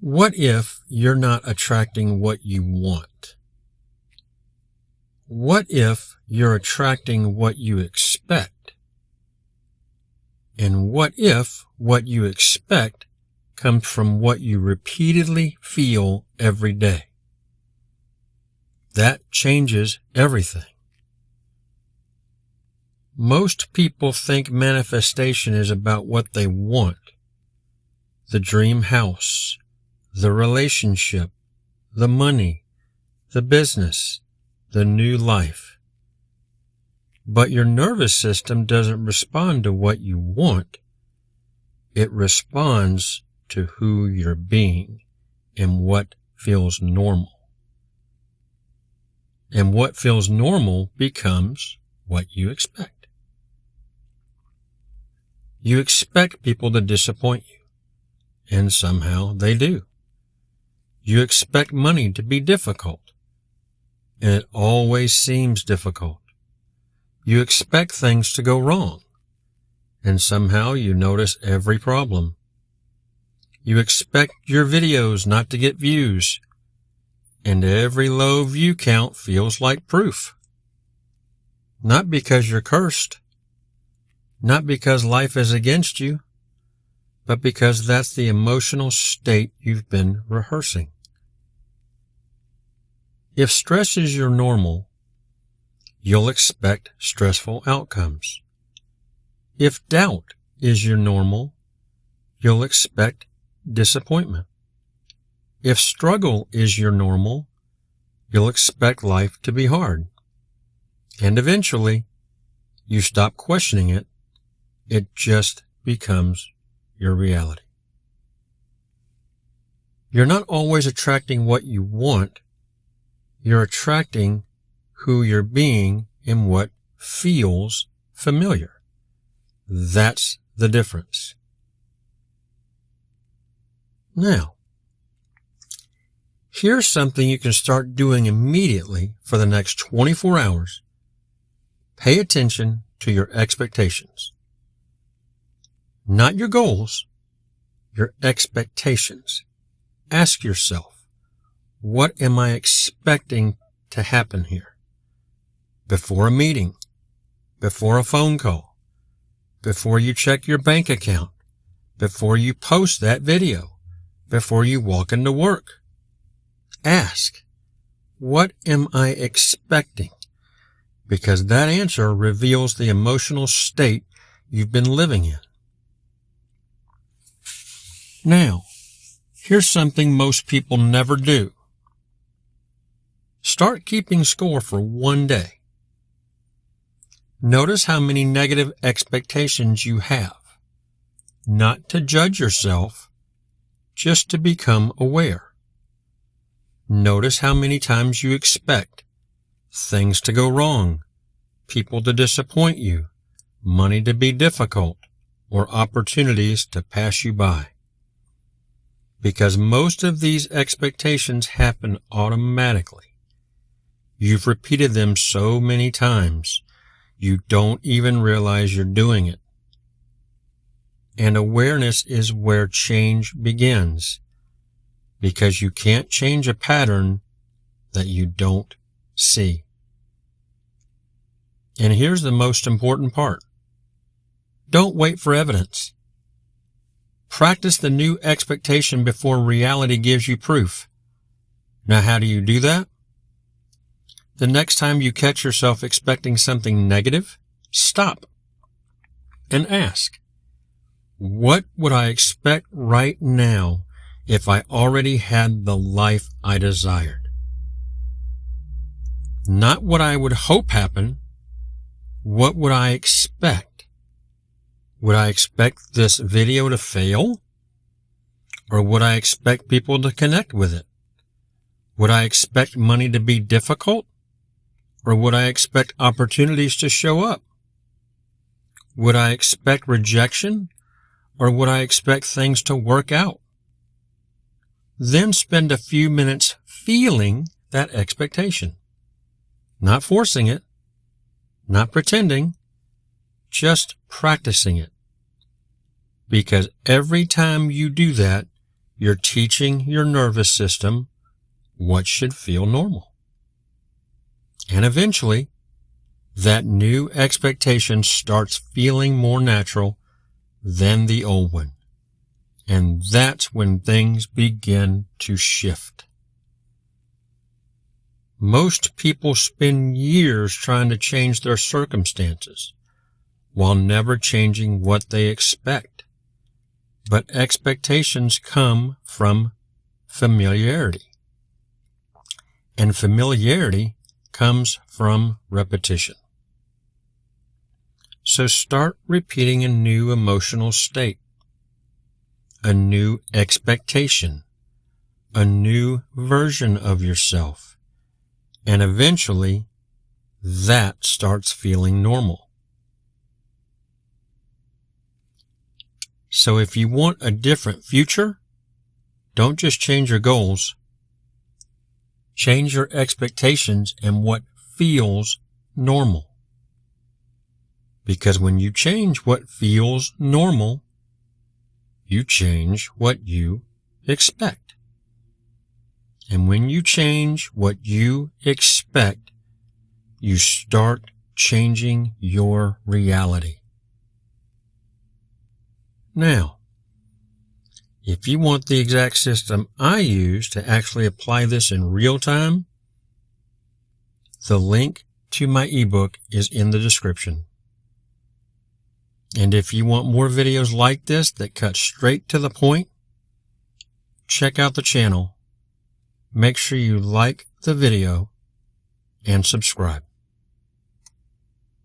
What if you're not attracting what you want? What if you're attracting what you expect? And what if what you expect comes from what you repeatedly feel every day? That changes everything. Most people think manifestation is about what they want. The dream house, the relationship, the money, the business, the new life. But your nervous system doesn't respond to what you want. It responds to who you're being and what feels normal. And what feels normal becomes what you expect. You expect people to disappoint you, and somehow they do. You expect money to be difficult, and it always seems difficult. You expect things to go wrong, and somehow you notice every problem. You expect your videos not to get views, and every low view count feels like proof. Not because you're cursed, not because life is against you, but because that's the emotional state you've been rehearsing. If stress is your normal, you'll expect stressful outcomes. If doubt is your normal, you'll expect disappointment. If struggle is your normal, you'll expect life to be hard. And eventually, you stop questioning it. It just becomes your reality. You're not always attracting what you want. You're attracting who you're being and what feels familiar. That's the difference. Now, here's something you can start doing immediately for the next 24 hours. Pay attention to your expectations. Not your goals, your expectations. Ask yourself, what am I expecting to happen here? Before a meeting, before a phone call, before you check your bank account, before you post that video, before you walk into work. Ask, what am I expecting? Because that answer reveals the emotional state you've been living in. Now, here's something most people never do. Start keeping score for one day. Notice how many negative expectations you have. Not to judge yourself, just to become aware. Notice how many times you expect things to go wrong, people to disappoint you, money to be difficult, or opportunities to pass you by. Because most of these expectations happen automatically. You've repeated them so many times, you don't even realize you're doing it. And awareness is where change begins, because you can't change a pattern that you don't see. And here's the most important part. Don't wait for evidence. Practice the new expectation before reality gives you proof. Now, how do you do that? The next time you catch yourself expecting something negative, stop and ask, what would I expect right now if I already had the life I desired? Not what I would hope happen. What would I expect? Would I expect this video to fail? Or would I expect people to connect with it? Would I expect money to be difficult? Or would I expect opportunities to show up? Would I expect rejection? Or would I expect things to work out? Then spend a few minutes feeling that expectation. Not forcing it, not pretending, just practicing it. Because every time you do that, you're teaching your nervous system what should feel normal. And eventually, that new expectation starts feeling more natural than the old one. And that's when things begin to shift. Most people spend years trying to change their circumstances while never changing what they expect. But expectations come from familiarity. And familiarity comes from repetition. So start repeating a new emotional state, a new expectation, a new version of yourself, and eventually that starts feeling normal. So if you want a different future, don't just change your goals. Change your expectations and what feels normal. Because when you change what feels normal, you change what you expect. And when you change what you expect, you start changing your reality. Now, if you want the exact system I use to actually apply this in real time, the link to my ebook is in the description. And if you want more videos like this that cut straight to the point, check out the channel. Make sure you like the video and subscribe.